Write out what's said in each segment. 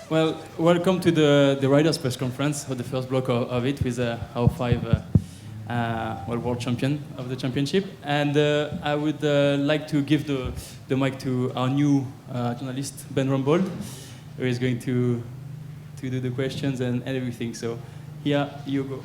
Well, welcome to the Riders press conference, or the first block of it, with our five world champion of the championship. And I would like to give the mic to our new journalist, Ben Rumbold, who is going to do the questions and everything. So here you go.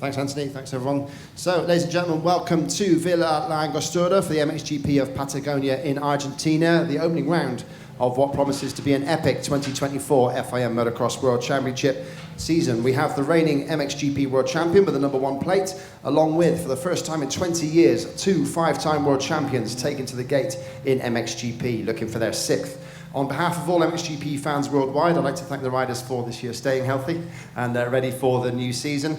Thanks, Anthony. Thanks, everyone. So, ladies and gentlemen, welcome to Villa La Angostura for the MXGP of Patagonia in Argentina, the opening round of what promises to be an epic 2024 FIM Motocross World Championship season. We have the reigning MXGP World Champion with the #1 plate, along with, for the first time in 20 years, 2 5-time World Champions taken to the gate in MXGP, looking for their 6th. On behalf of all MXGP fans worldwide, I'd like to thank the riders for this year staying healthy and ready for the new season.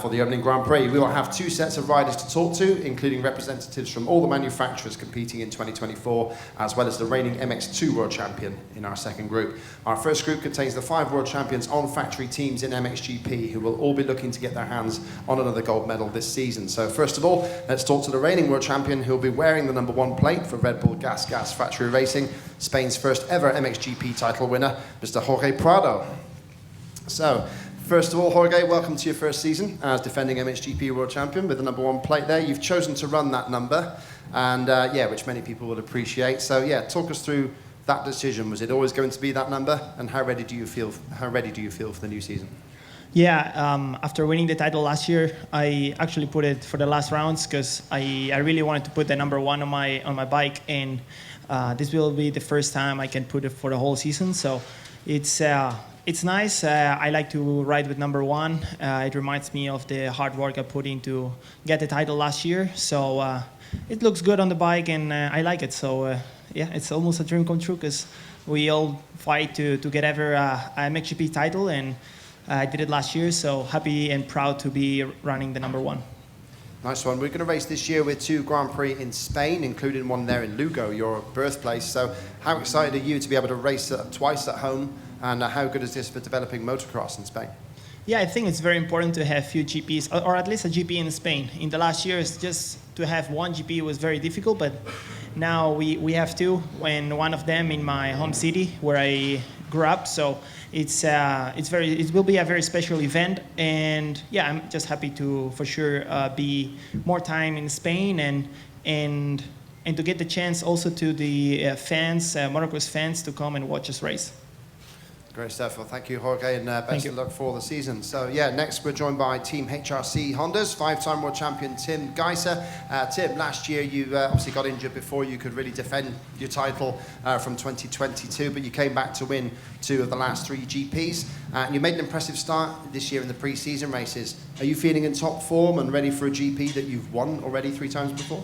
For the opening Grand Prix, we will have 2 sets of riders to talk to, including representatives from all the manufacturers competing in 2024, as well as the reigning MX2 World Champion in our second group. Our first group contains the 5 World Champions on factory teams in MXGP, who will all be looking to get their hands on another gold medal this season. So first of all, let's talk to the reigning World Champion, who will be wearing the #1 plate for Red Bull Gas Factory Racing, Spain's first ever MXGP title winner, Mr. Jorge Prado. So, first of all, Jorge, welcome to your first season as defending MXGP World Champion with the #1 plate there. You've chosen to run that number, and which many people will appreciate. So talk us through that decision. Was it always going to be that number, and how ready do you feel for the new season? Yeah, after winning the title last year, I actually put it for the last rounds because I really wanted to put the #1 on my bike, and this will be the first time I can put it for the whole season. So it's nice. I like to ride with #1. It reminds me of the hard work I put in to get the title last year. So it looks good on the bike, and I like it. So it's almost a dream come true because we all fight to get ever a MXGP title, and I did it last year. So happy and proud to be running the #1. Nice one. We're going to race this year with 2 Grand Prix in Spain, including one there in Lugo, your birthplace. So how excited are you to be able to race twice at home? And how good is this for developing motocross in Spain? Yeah, I think it's very important to have few GPs, or at least a GP in Spain. In the last years, just to have one GP was very difficult, but now we have 2, and one of them in my home city where I grew up. So it will be a very special event, and yeah, I'm just happy to for sure be more time in Spain and to get the chance also to the fans, motocross fans, to come and watch us race. Great stuff. Well, thank you, Jorge, and best of luck for the season. So, next we're joined by Team HRC Honda's 5-time world champion Tim Geiser. Tim, last year you obviously got injured before you could really defend your title from 2022, but you came back to win 2 of the last 3 GPs. You made an impressive start this year in the pre-season races. Are you feeling in top form and ready for a GP that you've won already 3 times before?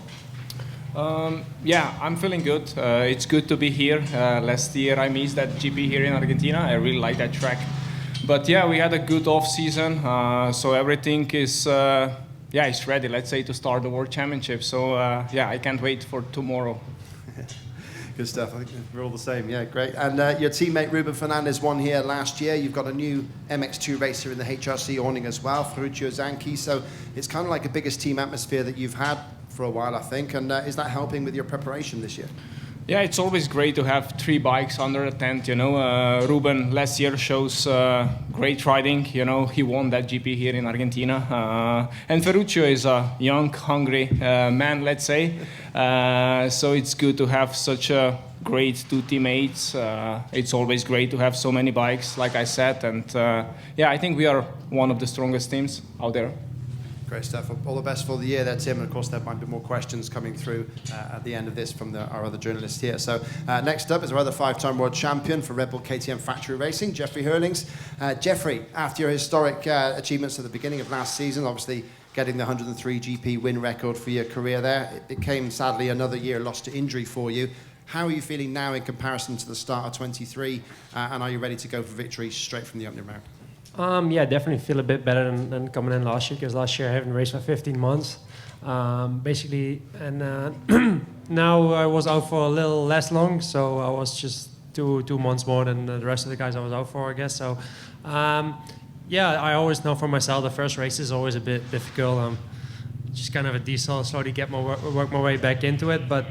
I'm feeling good. It's good to be here. Last year I missed that GP here in Argentina. I really like that track. But we had a good off season, so everything is it's ready, let's say, to start the World Championship. So I can't wait for tomorrow. Good stuff. I think we're all the same. Yeah, great. And your teammate Ruben Fernandez won here last year. You've got a new MX2 racer in the HRC awning as well, Ferruccio Zanchi. So it's kind of like a biggest team atmosphere that you've had for a while, I think. And is that helping with your preparation this year? Yeah, it's always great to have 3 bikes under a tent, Ruben last year shows great riding, he won that GP here in Argentina. And Ferruccio is a young, hungry man, let's say. So it's good to have such a great 2 teammates. It's always great to have so many bikes, like I said. And I think we are one of the strongest teams out there. Great stuff. All the best for the year there, Tim. And of course, there might be more questions coming through at the end of this from our other journalists here. So next up is our other 5-time world champion for Red Bull KTM Factory Racing, Jeffrey Herlings. Jeffrey, after your historic achievements at the beginning of last season, obviously getting the 103 GP win record for your career there, it became sadly another year lost to injury for you. How are you feeling now in comparison to the start of 23? And are you ready to go for victory straight from the opening round? Definitely feel a bit better than coming in last year, because last year I haven't raced for 15 months. Now I was out for a little less long, so I was just two months more than the rest of the guys I was out for, I guess. So, I always know for myself the first race is always a bit difficult. Just kind of a diesel, slowly work my way back into it. But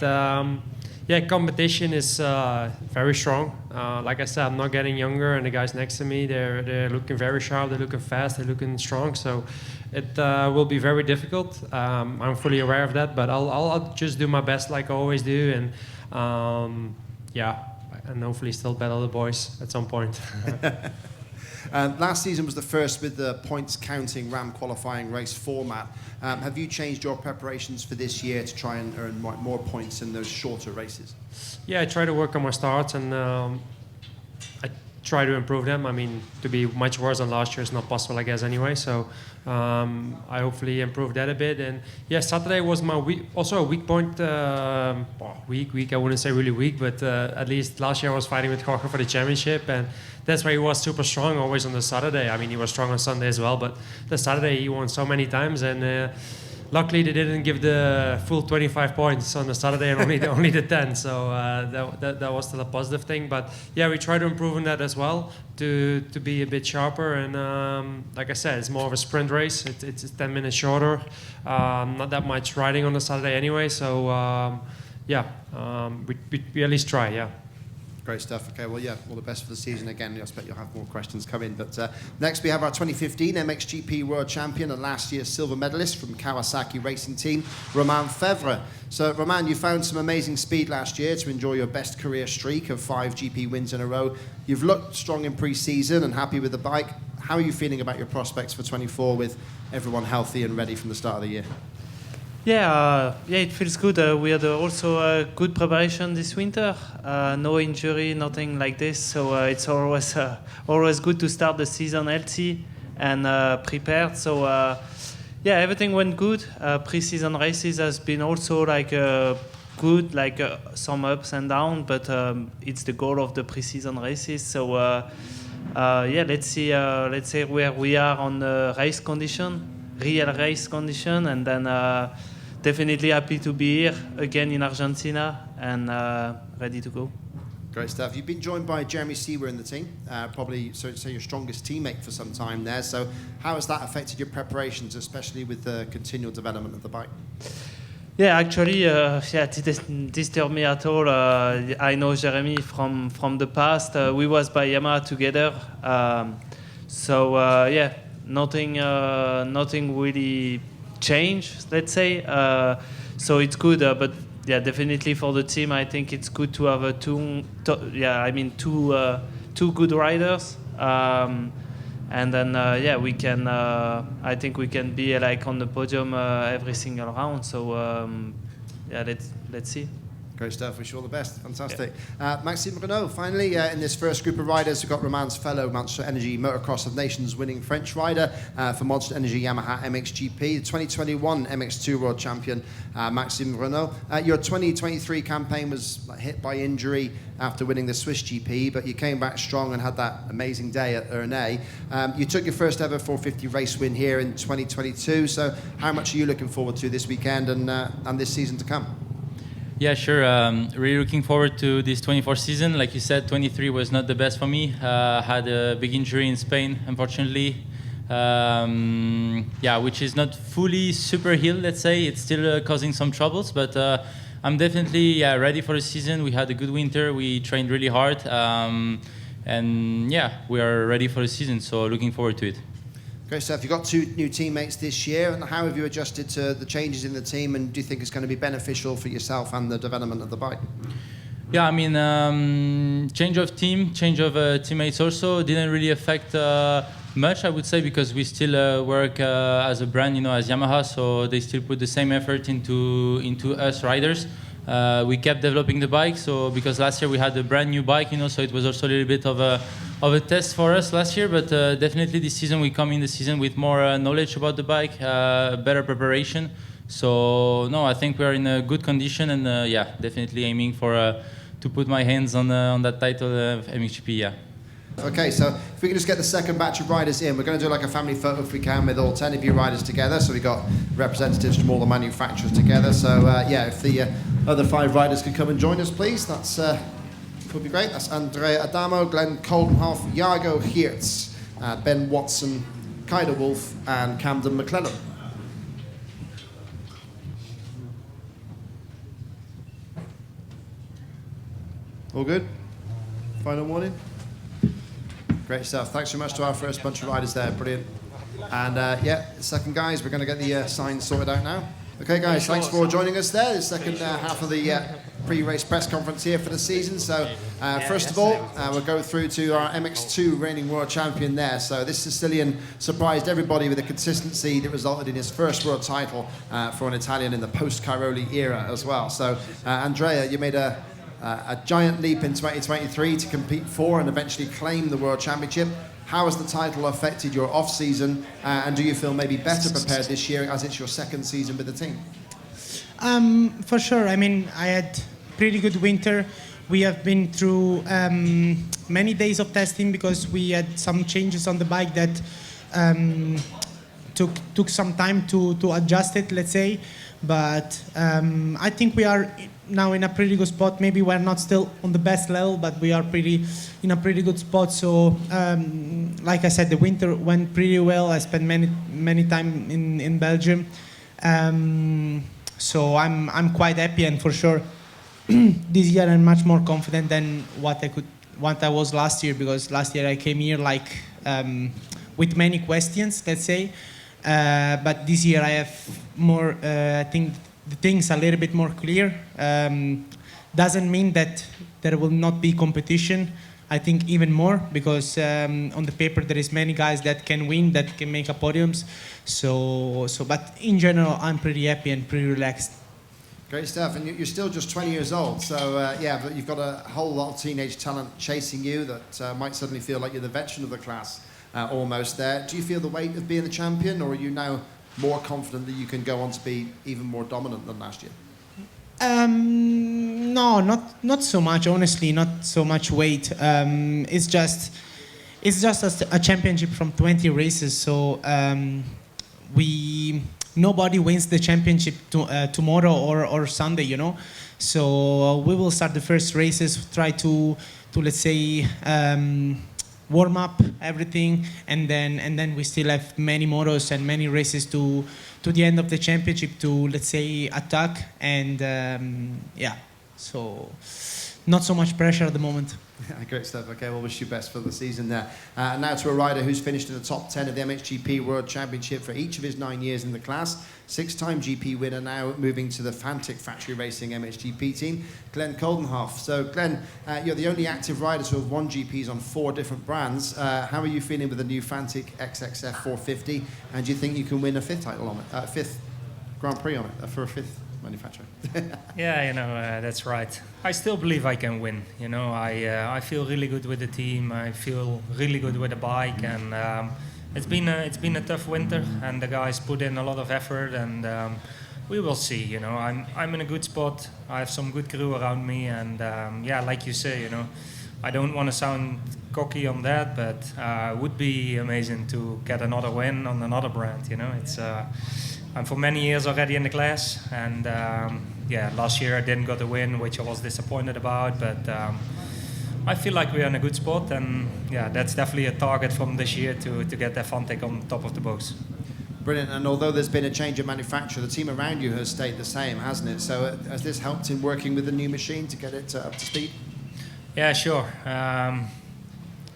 yeah, competition is very strong. Like I said, I'm not getting younger, and the guys next to me, they're looking very sharp, they're looking fast, they're looking strong. So it will be very difficult. I'm fully aware of that, but I'll just do my best like I always do, and yeah, and hopefully still battle the boys at some point. Last season was the first with the points counting RAM qualifying race format. Have you changed your preparations for this year to try and earn more points in those shorter races? Yeah, I try to work on my starts, and I try to improve them. I mean, to be much worse than last year is not possible, I guess, anyway. So I hopefully improve that a bit. And yeah, Saturday was my also a weak point. Weak. I wouldn't say really weak, but at least last year I was fighting with Jorge for the championship, and that's why he was super strong always on the Saturday. I mean, he was strong on Sunday as well, but the Saturday he won so many times, and luckily they didn't give the full 25 points on the Saturday and only the 10. So that was still a positive thing. But yeah, we try to improve on that as well to be a bit sharper. And like I said, it's more of a sprint race. It's 10 minutes shorter. Not that much riding on the Saturday anyway. So yeah, we at least try. Yeah. Great stuff. Okay, well, yeah, all the best for the season again. I expect you'll have more questions come in. But next we have our 2015 MXGP World Champion and last year's silver medalist from Kawasaki Racing Team, Romain Fevre. So, Romain, you found some amazing speed last year to enjoy your best career streak of 5 GP wins in a row. You've looked strong in pre-season and happy with the bike. How are you feeling about your prospects for 24 with everyone healthy and ready from the start of the year? Yeah, it feels good. We had also a good preparation this winter. No injury, nothing like this. So it's always good to start the season healthy and prepared. So yeah, everything went good. Pre-season races has been also like good, like some ups and downs, but it's the goal of the pre-season races. So yeah, let's see where we are on the real race condition, and then definitely happy to be here again in Argentina and ready to go. Great stuff. You've been joined by Jeremy Seawer in the team, probably so your strongest teammate for some time there. So how has that affected your preparations, especially with the continual development of the bike? Yeah, actually, it didn't disturb me at all. I know Jeremy from the past. We was by Yamaha together. So yeah, nothing really changed, let's say. So it's good, but yeah, definitely for the team, I think it's good to have two good riders. And then yeah, we can. I think we can be like on the podium every single round. So yeah, let's see. Great stuff. Wish you all the best. Fantastic. Yeah. Maxim Runo, finally, in this first group of riders, we've got Romain's fellow Monster Energy Motocross of Nations winning French rider for Monster Energy Yamaha MXGP, the 2021 MX2 World Champion, Maxim Runo. Your 2023 campaign was hit by injury after winning the Swiss GP, but you came back strong and had that amazing day at Ernay. You took your first ever 450 race win here in 2022. So how much are you looking forward to this weekend and this season to come? Yeah, sure. Really looking forward to this 24 season. Like you said, 23 was not the best for me. Had a big injury in Spain, unfortunately. Yeah, which is not fully super healed, let's say. It's still causing some troubles, but I'm definitely ready for the season. We had a good winter. We trained really hard. And yeah, we are ready for the season, so looking forward to it. Great stuff. You've got 2 new teammates this year. And how have you adjusted to the changes in the team? And do you think it's going to be beneficial for yourself and the development of the bike? Yeah, I mean, change of team, change of teammates also didn't really affect much, I would say, because we still work as a brand, as Yamaha. So they still put the same effort into us riders. We kept developing the bike. So because last year we had a brand new bike, so it was also a little bit of a test for us last year, but definitely this season we come in the season with more knowledge about the bike, better preparation. So no, I think we are in a good condition, and yeah, definitely aiming for to put my hands on that title of MXGP. Yeah. Okay, so if we can just get the second batch of riders in, we're going to do like a family photo if we can with all 10 of you riders together. So we've got representatives from all the manufacturers together. So yeah, if the other 5 riders could come and join us, please, that's would be great. That's Andrea Adams, Glenn Coldenhoff, Yago Higuchi, Ben Watson, Kyder Wolf, and Camden Malone. All good? Final warning? Great stuff. Thanks so much to our first bunch of riders there. Brilliant. And yeah, second guys, we're going to get the signs sorted out now. Okay, guys, thanks for joining us there. The second half of the pre-race press conference here for the season. So first of all, we'll go through to our MX2 reigning world champion there. So this Sicilian surprised everybody with the consistency that resulted in his first world title for an Italian in the post-Cairoli era as well. So Andrea, you made a giant leap in 2023 to compete for and eventually claim the world championship. How has the title affected your off-season, and do you feel maybe better prepared this year as it's your second season with the team? For sure. I mean, I had pretty good winter. We have been through many days of testing because we had some changes on the bike that took some time to adjust it, let's say. But I think we are now in a pretty good spot. Maybe we're not still on the best level, but we are in a pretty good spot. So, like I said, the winter went pretty well. I spent many time in Belgium, so I'm quite happy, and for sure, this year I'm much more confident than what I was last year, because last year I came here like with many questions, let's say. But this year I have more, I think the things a little bit more clear. Doesn't mean that there will not be competition. I think even more, because on the paper there is many guys that can win, that can make a podiums. But in general, I'm pretty happy and pretty relaxed. Great stuff, and you're still just 20 years old, so yeah, but you've got a whole lot of teenage talent chasing you that might suddenly feel like you're the veteran of the class. Almost there. Do you feel the weight of being the champion, or are you now more confident that you can go on to be even more dominant than last year? No, not so much. Honestly, not so much weight. It's just a championship from 20 races. So nobody wins the championship tomorrow or Sunday, you know. So we will start the first races, try to let's say. Warm up everything, and then we still have many motos and many races to the end of the championship to, let's say, attack, and yeah, so not so much pressure at the moment. Great stuff. Okay, well, wish you best for the season there. Now to a rider who's finished in the top 10 of the MXGP World Championship for each of his 9 years in the class. 6-time GP winner, now moving to the Fantic Factory Racing MXGP team, Glenn Coldenhoff. So, Glenn, you're the only active rider to have won GPs on 4 different brands. How are you feeling with the new Fantic XXF 450? And do you think you can win a 5th title on it, 5th Grand Prix on it for a 5th manufacturer? Yeah, you know, that's right. I still believe I can win. You know, I feel really good with the team. I feel really good with the bike, and it's been a tough winter, and the guys put in a lot of effort, and we will see. You know, I'm in a good spot. I have some good crew around me, and yeah, like you say, you know, I don't want to sound cocky on that, but it would be amazing to get another win on another brand. You know, it's. I'm for many years already in the class, and yeah, last year I didn't get a win, which I was disappointed about, but I feel like we're in a good spot, and yeah, that's definitely a target from this year to get that Fantic on top of the box. Brilliant, and although there's been a change of manufacturer, the team around you has stayed the same, hasn't it? So has this helped in working with the new machine to get it up to speed? Yeah, sure.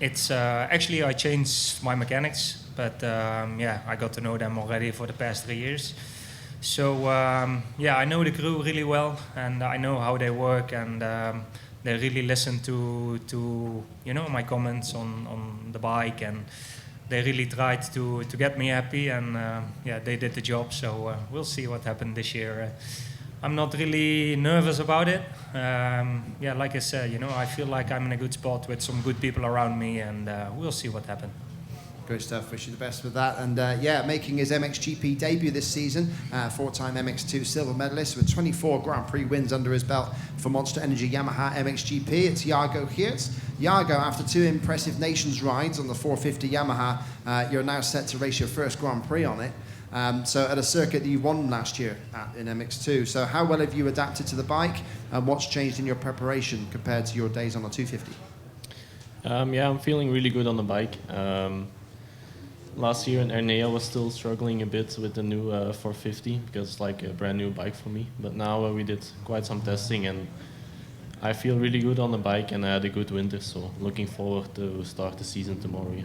It's actually I changed my mechanics, but yeah, I got to know them already for the past 3 years. So yeah, I know the crew really well, and I know how they work, and they really listen to you know, my comments on the bike, and they really tried to get me happy, and yeah, they did the job. So we'll see what happened this year. I'm not really nervous about it. Yeah, like I said, you know, I feel like I'm in a good spot with some good people around me, and we'll see what happens. Great stuff. Wish you the best with that. And yeah, making his MXGP debut this season, 4-time MX2 silver medalist with 24 Grand Prix wins under his belt for Monster Energy Yamaha MXGP. It's Yago Higuchi. Yago, after 2 impressive Nations rides on the 450 Yamaha, you're now set to race your first Grand Prix on it. So at a circuit that you won last year in MX2. So how well have you adapted to the bike, and what's changed in your preparation compared to your days on the 250? Yeah, I'm feeling really good on the bike. Last year in Ernea was still struggling a bit with the new 450 because it's like a brand new bike for me. But now we did quite some testing, and I feel really good on the bike, and I had a good winter, so looking forward to start the season tomorrow. Yeah.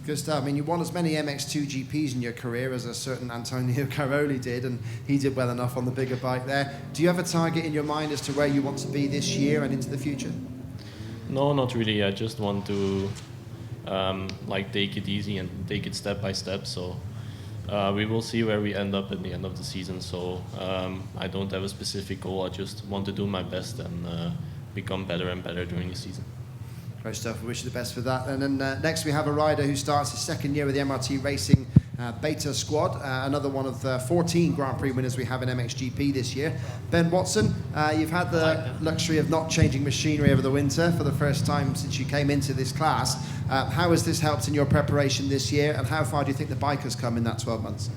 Good stuff. I mean, you won as many MX2 GPs in your career as a certain Antonio Caroli did, and he did well enough on the bigger bike there. Do you have a target in your mind as to where you want to be this year and into the future? No, not really. I just want to take it easy and take it step by step. So we will see where we end up at the end of the season. So I don't have a specific goal. I just want to do my best and become better and better during the season. Great stuff. We wish you the best for that. And then next we have a rider who starts his second year with the MRT Racing Beta squad, another one of the 14 Grand Prix winners we have in MXGP this year. Ben Watson, you've had the luxury of not changing machinery over the winter for the first time since you came into this class. How has this helped in your preparation this year, and how far do you think the bike has come in that 12 months?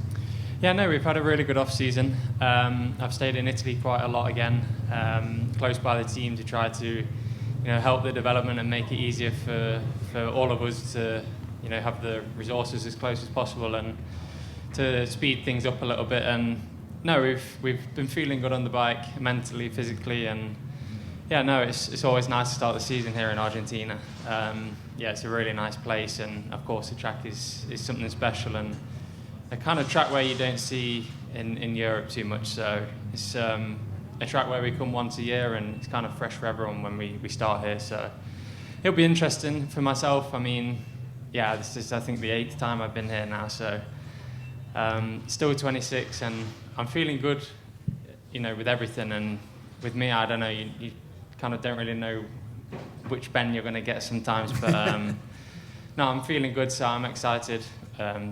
Yeah, no, we've had a really good off-season. I've stayed in Italy quite a lot again, close by the team to try to help the development and make it easier for all of us to have the resources as close as possible and to speed things up a little bit. And no, we've been feeling good on the bike, mentally, physically, and yeah, no, it's always nice to start the season here in Argentina. Yeah, it's a really nice place, and of course the track is something special and a kind of track where you don't see in Europe too much. So it's a track where we come once a year, and it's kind of fresh for everyone when we start here. So it'll be interesting for myself. I mean, yeah, this is I think the 8th time I've been here now. So still 26, and I'm feeling good, with everything. And with me, I don't know, you kind of don't really know which bend you're going to get sometimes. But no, I'm feeling good, so I'm excited.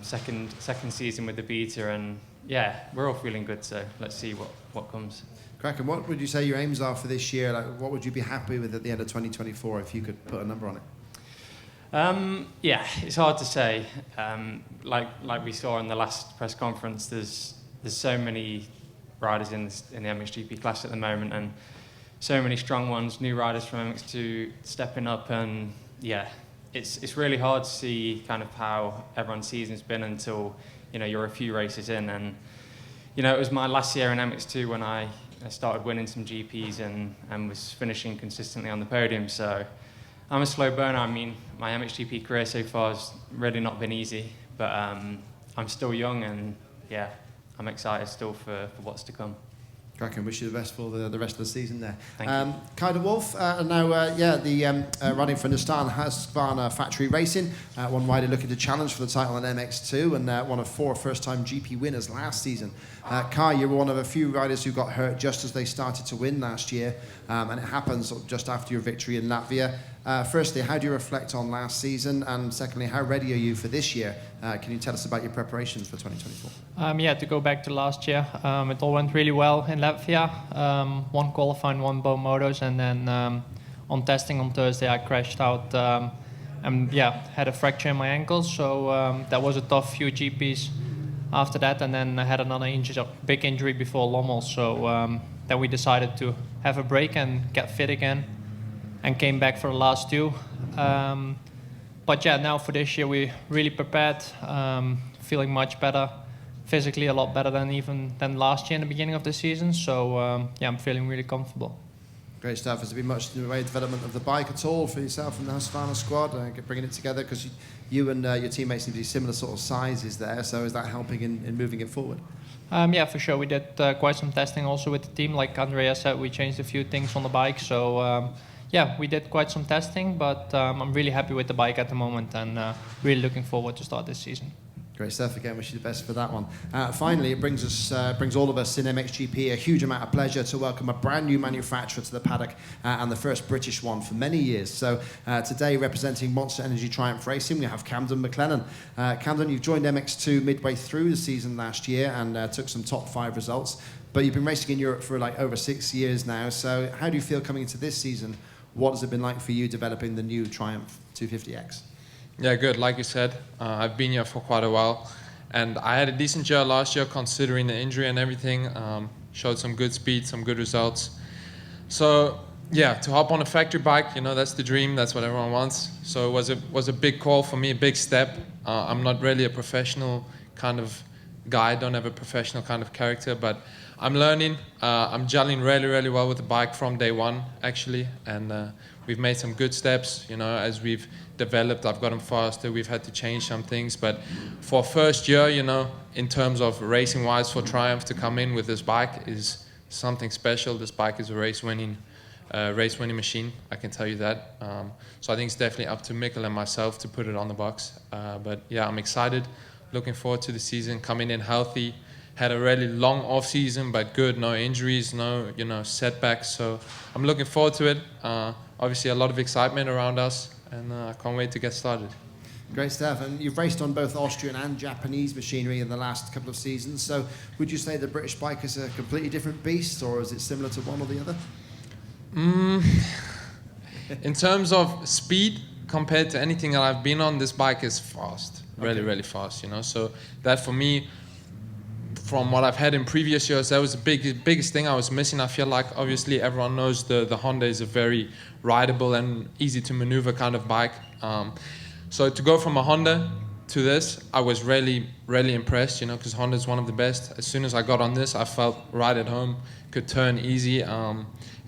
Second season with the beta, and yeah, we're all feeling good. So let's see what comes. Kraken, what would you say your aims are for this year? Like, what would you be happy with at the end of 2024 if you could put a number on it? Yeah, it's hard to say. Like we saw in the last press conference, there's so many riders in the MXGP class at the moment, and so many strong ones, new riders from MX2 stepping up, and yeah, it's really hard to see kind of how everyone's season's been until you're a few races in. And it was my last year in MX2 when I started winning some GPs and was finishing consistently on the podium. So I'm a slow burner. I mean, my MXGP career so far has really not been easy, but I'm still young, and yeah, I'm excited still for what's to come. Kraken, wish you the best for the rest of the season there. Thank you. Kaida Wolf, now, riding for Nissan Husqvarna Factory Racing, one rider looking to challenge for the title in MX2, and one of 4 first-time GP winners last season. Kai, you were one of a few riders who got hurt just as they started to win last year, and it happens just after your victory in Latvia. Firstly, how do you reflect on last season? And secondly, how ready are you for this year? Can you tell us about your preparations for 2024? Yeah, to go back to last year, it all went really well in Latvia. 1 qualifying, 1 bow motos, and then on testing on Thursday I crashed out and had a fracture in my ankle. So that was a tough few GPs after that, and then I had another big injury before Lommel. So then we decided to have a break and get fit again, and came back for the last 2. But yeah, now for this year we really prepared, feeling much better, physically a lot better than last year in the beginning of the season. So I'm feeling really comfortable. Great stuff. Has there been much in the way of development of the bike at all for yourself and the Husqvarna squad, bringing it together? Because you and your teammates seem to be similar sort of sizes there, so is that helping in moving it forward? Yeah, for sure. We did quite some testing also with the team. Like Andrea said, we changed a few things on the bike. So yeah, we did quite some testing, but I'm really happy with the bike at the moment, and really looking forward to start this season. Great stuff. Again, wish you the best for that one. Finally, it brings all of us in MXGP a huge amount of pleasure to welcome a brand new manufacturer to the paddock, and the first British one for many years. So today, representing Monster Energy Triumph Racing, we have Camden Malone. Camden, you've joined MX2 midway through the season last year and took some top 5 results. But you've been racing in Europe for over 6 years now. So how do you feel coming into this season? What has it been like for you developing the new Triumph 250X? Yeah, good. Like you said, I've been here for quite a while, and I had a decent year last year considering the injury and everything. Showed some good speed, some good results. So yeah, to hop on a factory bike, that's the dream. That's what everyone wants. So it was a big call for me, a big step. I'm not really a professional kind of guy. I don't have a professional kind of character, but I'm learning. I'm gelling really, really well with the bike from day one, actually, and we've made some good steps. You know, as we've developed, I've gotten faster. We've had to change some things, but for first year, you know, in terms of racing-wise, for Triumph to come in with this bike is something special. This bike is a race-winning machine, I can tell you that. So I think it's definitely up to Mikkel and myself to put it on the box. But yeah, I'm excited, looking forward to the season, coming in healthy. Had a really long off season, but good, no injuries, no setbacks. So I'm looking forward to it. Obviously a lot of excitement around us, and I can't wait to get started. Great stuff. And you've raced on both Austrian and Japanese machinery in the last couple of seasons. So would you say the British bike is a completely different beast, or is it similar to one or the other? In terms of speed, compared to anything that I've been on, this bike is fast, really, really fast. You know, so that for me, from what I've had in previous years, that was the biggest thing I was missing. I feel like obviously everyone knows the Honda is a very rideable and easy to maneuver kind of bike. So to go from a Honda to this, I was really, really impressed, you know, because Honda is one of the best. As soon as I got on this, I felt right at home, could turn easy.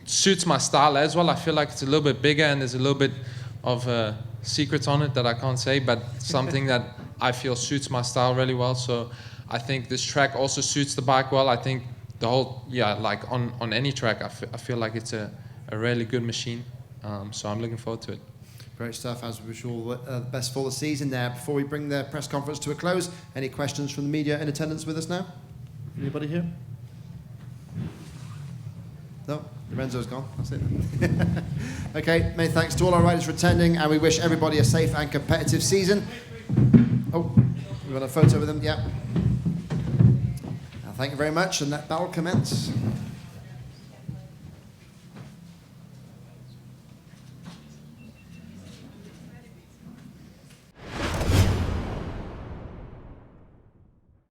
Suits my style as well. I feel like it's a little bit bigger and there's a little bit of secrets on it that I can't say, but something that I feel suits my style really well. So I think this track also suits the bike well. I think the whole, like on any track, I feel like it's a really good machine. So I'm looking forward to it. Great stuff. As we wish you all the best for the season there. Before we bring the press conference to a close, any questions from the media in attendance with us now? Anybody here? No? Lorenzo's gone. That's it. Okay, many thanks to all our riders for attending, and we wish everybody a safe and competitive season. Oh, we want a photo with them? Yeah. Thank you very much, and let battle commence.